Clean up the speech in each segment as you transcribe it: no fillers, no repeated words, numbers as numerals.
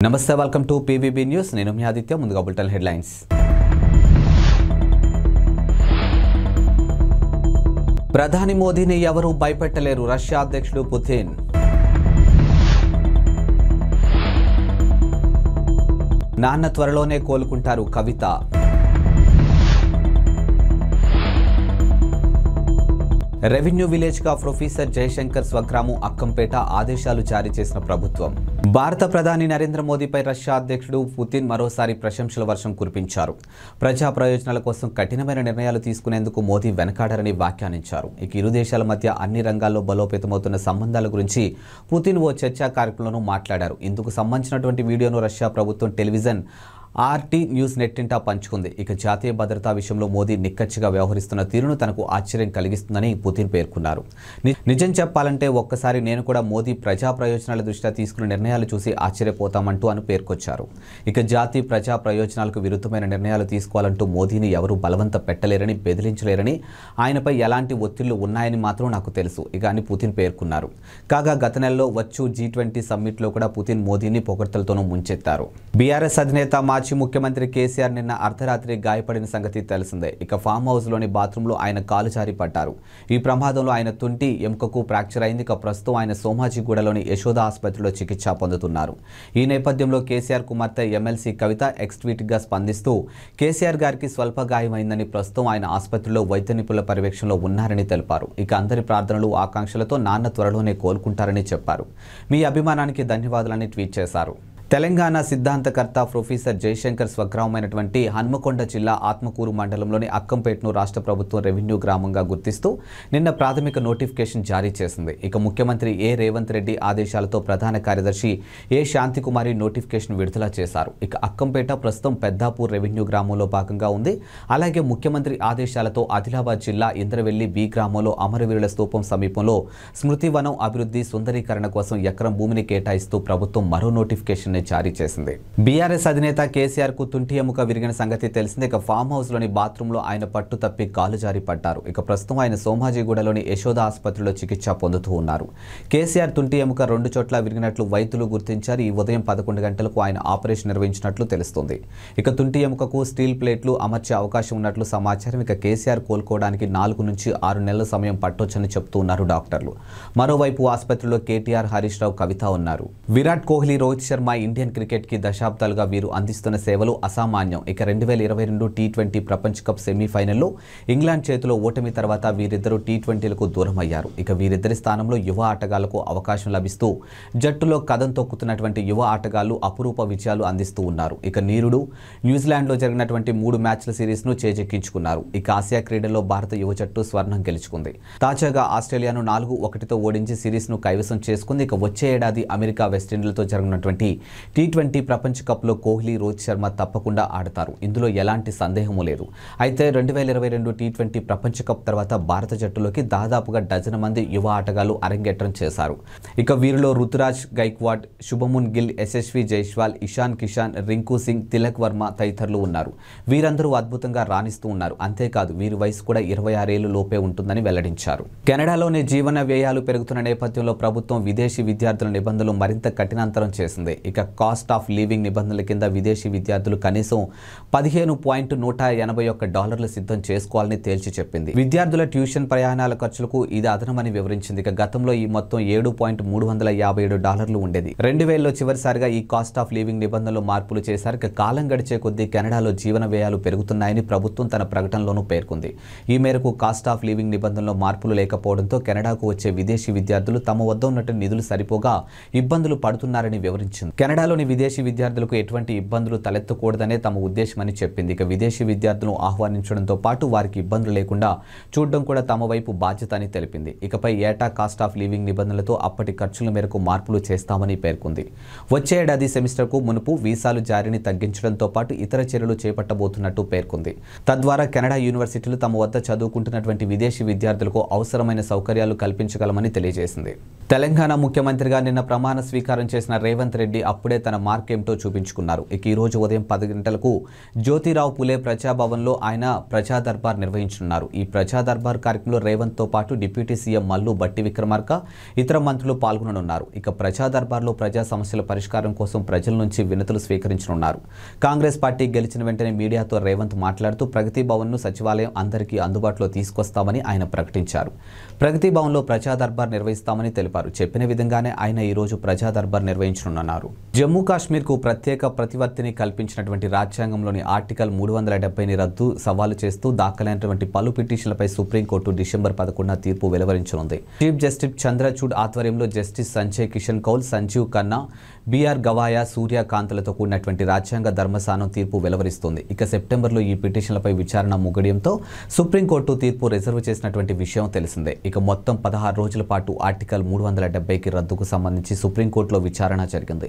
నమస్తే welcome to PVB news నేను మీ ఆదిత్య ముందుగా బులెటిన్ హెడ్లైన్స్ ప్రధాని మోదీని ఎవరూ భయపెట్టలేరు రష్యా అధ్యక్షుడు పుతిన్ నాన్న త్వరలోనే కోలుకుంటారు కవిత రెవెన్యూ విలేజ్ గా ప్రొఫెసర్ జయశంకర్ స్వగ్రామం అక్కంపేట ఆదేశాలు జారీ చేసిన ప్రభుత్వం భారత ప్రధాని నరేంద్ర మోదీపై రష్యా అధ్యక్షుడు పుతిన్ మరోసారి ప్రశంసల వర్షం కురిపించారు. ప్రజా ప్రయోజనాల కోసం కఠినమైన నిర్ణయాలు తీసుకునేందుకు మోదీ వెనకాడరని వ్యాఖ్యానించారు. ఇక ఇరు దేశాల మధ్య అన్ని రంగాల్లో బలోపేతమవుతున్న సంబంధాల గురించి పుతిన్ ఓ చర్చా కార్యక్రమంలో మాట్లాడారు. ఇందుకు సంబంధించినటువంటి వీడియోను రష్యా ప్రభుత్వం టెలివిజన్ ఆర్టీ న్యూస్ నెట్టింట పంచుకుంది. ఇక జాతీయ భద్రతా విషయంలో మోదీ నిక్కచ్చిగా వ్యవహరిస్తున్న తీరును తనకు ఆశ్చర్యం కలిగిస్తుందని పుతిన్ పేర్కొన్నారు. నిజం చెప్పాలంటే ఒక్కసారి నేను కూడా మోదీ ప్రజా ప్రయోజనాల దృష్ట్యా తీసుకున్న నిర్ణయాలు చూసి ఆశ్చర్యపోతామంటూ అని పేర్కొచ్చారు. ఇక జాతీయ ప్రజా ప్రయోజనాలకు విరుద్ధమైన నిర్ణయాలు తీసుకోవాలంటూ మోదీని ఎవరూ బలవంత పెట్టలేరని బెదిరించలేరని ఆయనపై ఎలాంటి ఒత్తిళ్లు ఉన్నాయని మాత్రం నాకు తెలుసు ఇక అని పుతిన్ పేర్కొన్నారు. కాగా గత నెలలో వచ్చు G20 సమ్మిట్లో కూడా పుతిన్ మోదీని పొగడ్తలతోనూ ముంచెత్తారు. బీఆర్ఎస్ అధినేత మాజీ ముఖ్యమంత్రి కేసీఆర్ నిన్న అర్ధరాత్రి గాయపడిన సంగతి తెలిసిందే. ఇక ఫామ్ హౌస్ లోని బాత్రూంలో ఆయన కాలు జారి పడ్డారు. ఈ ప్రమాదంలో ఆయన తుంటి ఎముకకు ఫ్రాక్చర్ అయింది. ఇక ప్రస్తుతం ఆయన సోమాజిగూడలోని యశోద ఆసుపత్రిలో చికిత్స పొందుతున్నారు. ఈ నేపథ్యంలో కేసీఆర్ కుమార్తె ఎమ్మెల్సీ కవిత ఎక్స్ ట్వీట్ గా స్పందిస్తూ కేసీఆర్ గారికి స్వల్ప గాయమైందని ప్రస్తుతం ఆయన ఆసుపత్రిలో వైద్య నిపుణుల పర్యవేక్షణలో ఉన్నారని తెలిపారు. ఇక అందరి ప్రార్థనలు ఆకాంక్షలతో నాన్న త్వరలోనే కోలుకుంటారని చెప్పారు. మీ అభిమానానికి ధన్యవాదాలని ట్వీట్ చేశారు. తెలంగాణ సిద్ధాంతకర్త ప్రొఫెసర్ జయశంకర్ స్వగ్రామమైనటువంటి హన్మకొండ జిల్లా ఆత్మకూరు మండలంలోని అక్కంపేటను రాష్ట్ర ప్రభుత్వం రెవెన్యూ గ్రామంగా గుర్తిస్తూ నిన్న ప్రాథమిక నోటిఫికేషన్ జారీ చేసింది. ఇక ముఖ్యమంత్రి రేవంత్ రెడ్డి ఆదేశాలతో ప్రధాన కార్యదర్శి శాంతికుమారి నోటిఫికేషన్ విడుదల చేశారు. ఇక అక్కంపేట ప్రస్తుతం పెద్దాపూర్ రెవెన్యూ గ్రామంలో భాగంగా ఉంది. అలాగే ముఖ్యమంత్రి ఆదేశాలతో ఆదిలాబాద్ జిల్లా ఇంద్రవెల్లి బి గ్రామంలో అమరవీరుల స్తూపం సమీపంలో స్మృతివనం అభివృద్ధి సుందరీకరణ కోసం ఎకరం భూమిని కేటాయిస్తూ ప్రభుత్వం మరో నోటిఫికేషన్ జారీ చేసింది. బీఆర్ఎస్ అధినేత కేసీఆర్ కు తుంటి ఎముక విరిగిన సంగతి తెలిసిందే. ఇక ఫామ్ హౌస్ లోని బాత్రూమ్ లో ఆయన పట్టు తప్పి కాలు జారి పడ్డారు. ఇక ప్రస్తుతం ఆయన సోమాజిగూడలోని యశోద ఆసుపత్రిలో చికిత్స పొందుతూ ఉన్నారు. కేసీఆర్ తుంటి ఎముక 2 చోట్ల విరిగినట్లు వైద్యులు గుర్తించారు. ఈ ఉదయం 11 గంటలకు ఆయన ఆపరేషన్ నిర్వహించినట్లు తెలుస్తుంది. ఇక తుంటి ఎముకకు స్టీల్ ప్లేట్లు అమర్చే అవకాశం ఉన్నట్లు సమాచారం. ఇక కేసీఆర్ కోలుకోవడానికి 4 నుంచి 6 నెలల సమయం పట్టొచ్చని చెప్తూ ఉన్నారు డాక్టర్లు. మరోవైపు ఆసుపత్రిలో కేటీఆర్, హరీష్ రావు, కవిత ఉన్నారు. విరాట్ కోహ్లీ, రోహిత్ శర్మ ఇండియన్ క్రికెట్ కి దశాబ్దాలుగా వీరు అందిస్తున్న సేవలు అసామాన్యం. ఇక 2022 T20 ప్రపంచ కప్ సెమీఫైనల్లో ఇంగ్లాండ్ చేతిలో ఓటమి తర్వాత వీరిద్దరూ T20లకు దూరం అయ్యారు. ఇక వీరిద్దరి స్థానంలో యువ ఆటగాళ్లకు అవకాశం లభిస్తూ జట్టులో కదం తొక్కుతున్నటువంటి యువ ఆటగాళ్లు అపురూప విజయాలు అందిస్తూ ఉన్నారు. ఇక నీరుడు న్యూజిలాండ్లో జరిగినటువంటి 3 మ్యాచ్ల సిరీస్ను చేజెక్కించుకున్నారు. ఇక ఆసియా క్రీడల్లో భారత యువ జట్టు స్వర్ణం గెలుచుకుంది. తాజాగా ఆస్ట్రేలియాను 4-1తో ఓడించి సిరీస్ను కైవసం చేసుకుంది. ఇక వచ్చే ఏడాది అమెరికా, వెస్టిండీలతో జరగనున్నటువంటి T20 ప్రపంచ కప్లో కోహ్లీ, రోహిత్ శర్మ తప్పకుండా ఆడతారు. ఇందులో ఎలాంటి సందేహము లేదు. అయితే 2022 T20 ప్రపంచ కప్ తర్వాత భారత జట్టులోకి దాదాపుగా డజన్ మంది యువ ఆటగాళ్లు అరంగేట్రం చేశారు. ఇక వీరిలో రుతురాజ్ గైక్వాడ్, శుభమున్ గిల్, యశస్వి జైస్వాల్, ఇషాన్ కిషాన్, రింకు సింగ్, తిలక్ వర్మ తదితరులు ఉన్నారు. వీరందరూ అద్భుతంగా రాణిస్తూ ఉన్నారు. అంతేకాదు వీరి వయసు కూడా 26 ఏళ్ల లోపే ఉంటుందని వెల్లడించారు. కెనడాలోని జీవన వ్యయాలు పెరుగుతున్న నేపథ్యంలో ప్రభుత్వం విదేశీ విద్యార్థుల నిబంధనలు మరింత కఠినంతరం చేసింది. ఇక కాస్ట్ ఆఫ్ లివింగ్ నిబంధనల కింద విదేశీ విద్యార్థులు కనీసం $15.181 సిద్ధం చేసుకోవాలని తేల్చి చెప్పింది. విద్యార్థుల ట్యూషన్, ప్రయాణాల ఖర్చులకు ఇది అదనమని వివరించింది. ఇక గతంలో ఈ మొత్తం $7.357 ఉండేది. 2000లో చివరిసారిగా ఈ కాస్ట్ ఆఫ్ లివింగ్ నిబంధనలు మార్పులు చేశారు. ఇక కాలం గడిచే కొద్దీ కెనడాలో జీవన వ్యయాలు పెరుగుతున్నాయని ప్రభుత్వం తన ప్రకటనలోనూ పేర్కొంది. ఈ మేరకు కాస్ట్ ఆఫ్ లివింగ్ నిబంధనలో మార్పులు లేకపోవడంతో కెనడాకు వచ్చే విదేశీ విద్యార్థులు తమ వద్ద ఉన్నట్టు నిధులు సరిపోగా ఇబ్బందులు పడుతున్నారని వివరించింది. కెనడాలోని విదేశీ విద్యార్థులకు ఎటువంటి ఇబ్బందులు తలెత్తకూడదనే తమ ఉద్దేశమని చెప్పింది. ఇక విదేశీ విద్యార్థులను ఆహ్వానించడంతో పాటు వారికి ఇబ్బందులు లేకుండా చూడడం కూడా తమ వైపు బాధ్యత అని తెలిపింది. ఇకపై ఏటా కాస్ట్ ఆఫ్ లివింగ్ నిబంధనలతో అప్పటి ఖర్చుల మేరకు మార్పులు చేస్తామని పేర్కొంది. వచ్చే ఏడాది సెమిస్టర్కు మునుపు వీసాలు జారీని తగ్గించడంతో పాటు ఇతర చర్యలు చేపట్టబోతున్నట్టు పేర్కొంది. తద్వారా కెనడా యూనివర్సిటీలు తమ వద్ద చదువుకుంటున్నటువంటి విదేశీ విద్యార్థులకు అవసరమైన సౌకర్యాలు కల్పించగలమని తెలియజేసింది. తెలంగాణ ముఖ్యమంత్రిగా నిన్న ప్రమాణ స్వీకారం చేసిన రేవంత్ రెడ్డి అప్పుడే అప్పుడే తన మార్క్ ఏమిటో చూపించుకున్నారు. ఇక ఈ రోజు ఉదయం 10 గంటలకు జ్యోతిరావు పులే ప్రజాభవన్లో ఆయన ప్రజా దర్బార్ నిర్వహించనున్నారు. ఈ ప్రజా దర్బార్ కార్యక్రమంలో రేవంత్ తో పాటు డిప్యూటీ సీఎం మల్లు భట్టి విక్రమార్క ఇతర మంత్రులు పాల్గొననున్నారు. ఇక ప్రజా దర్బార్లో ప్రజా సమస్యల పరిష్కారం కోసం ప్రజల నుంచి వినతులు స్వీకరించనున్నారు. కాంగ్రెస్ పార్టీ గెలిచిన వెంటనే మీడియాతో రేవంత్ మాట్లాడుతూ ప్రగతి భవన్ను సచివాలయం అందరికీ అందుబాటులో తీసుకొస్తామని ఆయన ప్రకటించారు. ప్రగతి భవన్లో ప్రజా దర్బార్ నిర్వహిస్తామని తెలిపారు. చెప్పిన విధంగానే ఆయన ఈ రోజు ప్రజా దర్బార్ నిర్వహించనున్నారు. జమ్మూ కాశ్మీర్కు ప్రత్యేక ప్రతివర్తిని కల్పించినటువంటి రాజ్యాంగంలోని ఆర్టికల్ 370ని రద్దు సవాలు చేస్తూ దాఖలైనటువంటి పలు పిటిషన్లపై సుప్రీంకోర్టు డిసెంబర్ 11న తీర్పు వెలువరించనుంది. చీఫ్ జస్టిస్ చంద్రచూడ్ ఆధ్వర్యంలో జస్టిస్ సంజయ్ కిషన్ కౌల్, సంజీవ్ ఖన్నా, బిఆర్ గవాయా, సూర్యకాంత్లతో కూడినటువంటి రాజ్యాంగ ధర్మస్థానం తీర్పు వెలువరిస్తుంది. ఇక సెప్టెంబర్లో ఈ పిటిషన్లపై విచారణ ముగియడంతో సుప్రీంకోర్టు తీర్పు రిజర్వ్ చేసినటువంటి విషయం తెలిసిందే. ఇక మొత్తం 16 రోజుల పాటు ఆర్టికల్ 370కి రద్దుకు సంబంధించి సుప్రీంకోర్టులో విచారణ జరిగింది.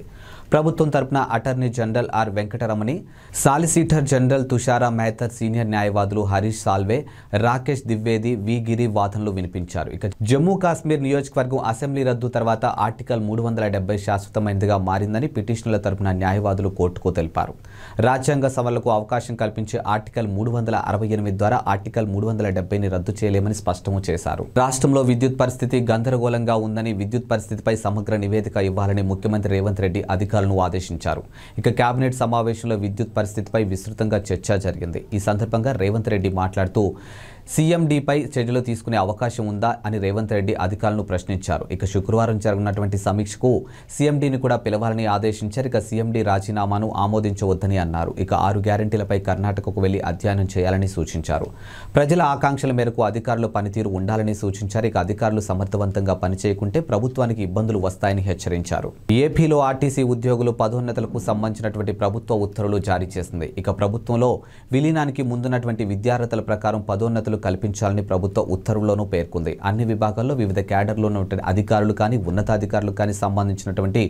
ప్రభుత్వం తరపున attorney general R Venkataramani, solicitor general Tushar Mehta, senior న్యాయవాదులు హరీష్ సాల్వే, రాకేష్ ద్వివేది, వి గిరి వాదనలు వినిపించారు. ఇక జమ్మూ కాశ్మీర్ నియోజకవర్గం అసెంబ్లీ రద్దు తర్వాత ఆర్టికల్ 370 శాశ్వతమైనదిగా మారిందని పిటిషనర్ల తరపున న్యాయవాదులు కోర్టుకు తెలిపారు. రాజ్యాంగ సవరణలకు అవకాశం కల్పించే ఆర్టికల్ 368 ద్వారా ఆర్టికల్ 370ని రద్దు చేయలేమని స్పష్టం చేశారు. రాష్ట్రంలో విద్యుత్ పరిస్థితి గందరగోళంగా ఉందని, విద్యుత్ పరిస్థితిపై సమగ్ర నివేదిక ఇవ్వాలని ముఖ్యమంత్రి రేవంత్ రెడ్డి అధికారులను ఆదేశించారు. ఇక కేబినెట్ సమావేశంలో విద్యుత్ పరిస్థితిపై విస్తృతంగా చర్చ జరిగింది. ఈ సందర్భంగా రేవంత్ రెడ్డి మాట్లాడుతూ సీఎండీపై చర్యలు తీసుకునే అవకాశం ఉందా అని రేవంత్ రెడ్డి అధికారులను ప్రశ్నించారు. ఇక శుక్రవారం జరుగుతున్నటువంటి సమీక్షకు సీఎండీని కూడా పిలవాలని ఆదేశించారు. ఇక సీఎండీ రాజీనామాను ఆమోదించవద్దని అన్నారు. ఇక 6 గ్యారెంటీలపై కర్ణాటకకు వెళ్లి అధ్యయనం చేయాలని సూచించారు. ప్రజల ఆకాంక్షల మేరకు అధికారుల పనితీరు ఉండాలని సూచించారు. ఇక అధికారులు సమర్థవంతంగా పనిచేయకుంటే ప్రభుత్వానికి ఇబ్బందులు వస్తాయని హెచ్చరించారు. ఏపీలో ఆర్టీసీ ఉద్యోగులు పదోన్నతులకు సంబంధించినటువంటి ప్రభుత్వ ఉత్తర్వులు జారీ చేసింది. ఇక ప్రభుత్వంలో విలీనానికి ముందున్నటువంటి విద్యార్హతల ప్రకారం పదోన్నతులు కల్పించాలని ప్రభుత్వ ఉత్తర్వుల్లోనూ పేర్కొంది. అన్ని విభాగాల్లో వివిధ క్యాడర్లో ఉన్న అధికారులు కానీ ఉన్నతాధికారులు కానీ సంబంధించినటువంటి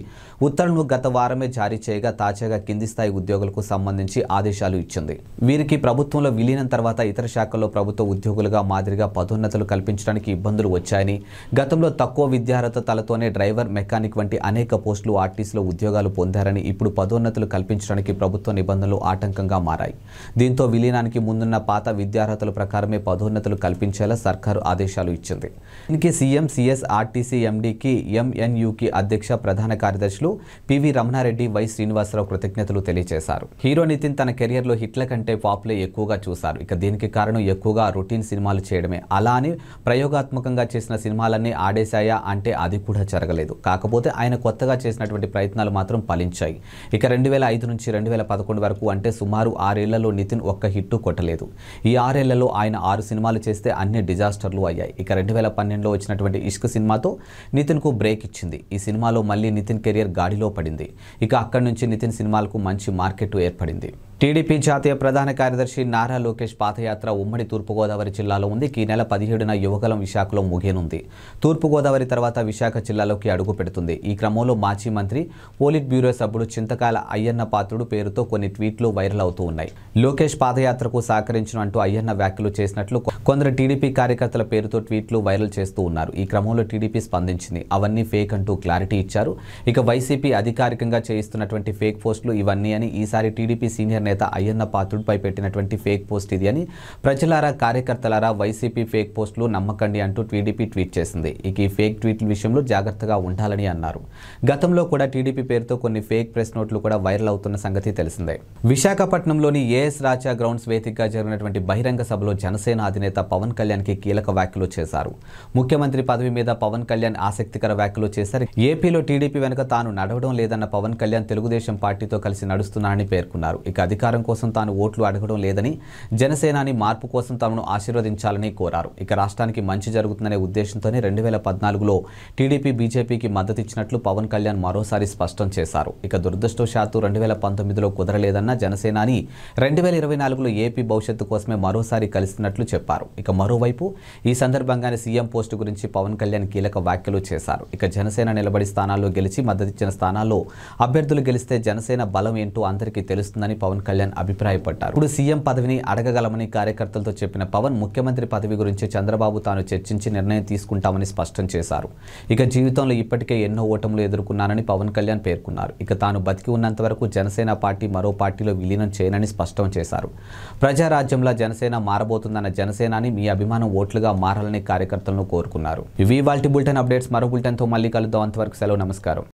ఉత్తర్వులను గత వారమే జారీ చేయగా తాజాగా కింది స్థాయి ఉద్యోగులకు సంబంధించి ఆదేశాలు ఇచ్చింది. వీరికి ప్రభుత్వంలో విలీనం తర్వాత ఇతర శాఖల్లో ప్రభుత్వ ఉద్యోగులుగా మాదిరిగా పదోన్నతులు కల్పించడానికి ఇబ్బందులు వచ్చాయని, గతంలో తక్కువ విద్యార్హతలతోనే డ్రైవర్, మెకానిక్ వంటి అనేక పోస్టులు ఆర్టీసీలో ఉద్యోగాలు పొందారని, ఇప్పుడు పదోన్నతులు కల్పించడానికి ప్రభుత్వ నిబంధనలు ఆటంకంగా మారాయి. దీంతో విలీనానికి ముందున్న పాత విద్యార్హతల ప్రకారమే పదోన్నతులు కల్పించేలా సర్కారు ఆదేశాలు ఇచ్చింది. దీనికి సీఎం, సీఎస్, ఆర్టీసీ ఎండీకి, ఎంఎన్యూకి అధ్యక్ష ప్రధాన కార్యదర్శులు పివి రమణారెడ్డి, వై శ్రీనివాసరావు కృతజ్ఞతలు తెలియజేశారు. హీరో నితిన్ తన కెరియర్లో హిట్ల కంటే ఫ్లాప్లే ఎక్కువగా చూశారు. ఇక దీనికి కారణం ఎక్కువగా రొటీన్ సినిమాలు చేయడమే. అలా అని ప్రయోగాత్మకంగా చేసిన సినిమాలన్నీ ఆడేశాయా అంటే అది కూడా జరగలేదు. కాకపోతే ఆయన కొత్తగా చేసినటువంటి ప్రయత్నాలు మాత్రం ఫలించాయి. ఇక 2005 నుంచి 2011 వరకు అంటే సుమారు 6 ఏళ్లలో నితిన్ ఒక్క హిట్టు కొట్టలేదు. ఈ 6 ఏళ్లలో ఆయన 6 సినిమాలు చేస్తే అన్ని డిజాస్టర్లు అయ్యాయి. ఇక 2012లో వచ్చినటువంటి ఇష్క్ సినిమాతో నితిన్కు బ్రేక్ ఇచ్చింది. ఈ సినిమాలో మళ్ళీ నితిన్ కెరియర్ గాడిలో పడింది. ఇక అక్కడి నుంచి నితిన్ సినిమాలకు మంచి మార్కెట్ ఏర్పడింది. టీడీపీ జాతీయ ప్రధాన కార్యదర్శి నారా లోకేష్ పాదయాత్ర ఉమ్మడి తూర్పుగోదావరి జిల్లాలో ఉంది. ఈ నెల 17న యువగలం విశాఖలో ముగియనుంది. తూర్పుగోదావరి తర్వాత విశాఖ జిల్లాలోకి అడుగు పెడుతుంది. ఈ క్రమంలో మాజీ మంత్రి, పోలిట్ బ్యూరో సభ్యుడు చింతకాయల అయ్యన్న పాత్రుడు పేరుతో కొన్ని ట్వీట్లు వైరల్ అవుతూ ఉన్నాయి. లోకేష్ పాదయాత్రకు సహకరించిన అంటూ అయ్యన్న వ్యాఖ్యలు చేసినట్లు కొందరు టీడీపీ కార్యకర్తల పేరుతో ట్వీట్లు వైరల్ చేస్తూ ఉన్నారు. ఈ క్రమంలో టీడీపీ స్పందించింది. అవన్నీ ఫేక్ అంటూ క్లారిటీ ఇచ్చారు. ఇక వైసీపీ అధికారికంగా చేయిస్తున్నటువంటి ఫేక్ పోస్టులు ఇవన్నీ అని, ఈసారి టీడీపీ సీనియర్ నేత అయ్యన్న పాత్రుడిపై పెట్టినటువంటి ఫేక్ పోస్ట్ ఇది అని, ప్రజలారా, కార్యకర్తలారా వైసీపీ ఫేక్ పోస్టులు నమ్మకండి అంటూ టీడీపీ ట్వీట్ చేసింది. ఇక ఈ ఫేక్ ట్వీట్ల విషయంలో జాగ్రత్తగా ఉండాలని అన్నారు. గతంలో కూడా టీడీపీ పేరుతో కొన్ని ఫేక్ ప్రెస్ నోట్లు కూడా వైరల్ అవుతున్న సంగతి తెలిసిందే. విశాఖపట్నంలోని ఏఎస్ రాజా గ్రౌండ్స్ వేదికగా జరిగినటువంటి బహిరంగ సభలో జనసేన అధినేత పవన్ కళ్యాణ్కి కీలక వ్యాఖ్యలు చేశారు. ముఖ్యమంత్రి పదవి మీద పవన్ కళ్యాణ్ ఆసక్తికర వ్యాఖ్యలు చేశారు. ఏపీలో టీడీపీ వెనుక తాను నడవడం లేదన్న పవన్ కళ్యాణ్ తెలుగుదేశం పార్టీతో కలిసి నడుస్తున్నారని పేర్కొన్నారు. ఇక అధికారం కోసం తాను ఓట్లు అడగడం లేదని, జనసేనాని మార్పు కోసం తమను ఆశీర్వదించాలని కోరారు. ఇక రాష్ట్రానికి మంచి జరుగుతుందనే ఉద్దేశంతోనే 2014లో టీడీపీ బీజేపీకి మద్దతు ఇచ్చినట్లు పవన్ కళ్యాణ్ మరోసారి స్పష్టం చేశారు. ఇక దురదృష్టవశాత్తు 2019లో కుదరలేదన్న జనసేనాని 2024లో ఏపీ భవిష్యత్తు కోసమే మరోసారి కలుస్తున్నట్లు చెప్పారు. ఇక మరోవైపు ఈ సందర్భంగానే సీఎం పోస్టు గురించి పవన్ కళ్యాణ్ కీలక వ్యాఖ్యలు చేశారు. ఇక జనసేన నిలబడి స్థానాల్లో గెలిచి మద్దతిచ్చిన స్థానాల్లో అభ్యర్థులు గెలిస్తే జనసేన బలం ఏంటో అందరికీ తెలుస్తుందని పవన్ కళ్యాణ్ అభిప్రాయపడ్డారు. ఇప్పుడు సీఎం పదవిని అడగగలమని కార్యకర్తలతో చెప్పిన పవన్ ముఖ్యమంత్రి పదవి గురించి చంద్రబాబు తాను చర్చించి నిర్ణయం తీసుకుంటామని స్పష్టం చేశారు. ఇక జీవితంలో ఇప్పటికే ఎన్నో ఓటములు ఎదుర్కొన్నానని పవన్ కళ్యాణ్ పేర్కొన్నారు. ఇక తాను బతికి ఉన్నంత వరకు జనసేన పార్టీ మరో పార్టీలో విలీనం చేయనని స్పష్టం చేశారు. ప్రజారాజ్యంలో జనసేన మారబోతుందన్న జనసేనాని మీ అభిమానం ఓట్లుగా మారాలని కార్యకర్తలను కోరుకున్నారు. ఇవి ఇవాల్టి బులెటిన్ అప్డేట్స్. మరో బులెటిన్తో మళ్ళీ కలుద్దాం. అంతవరకు సెలవు. నమస్కారం.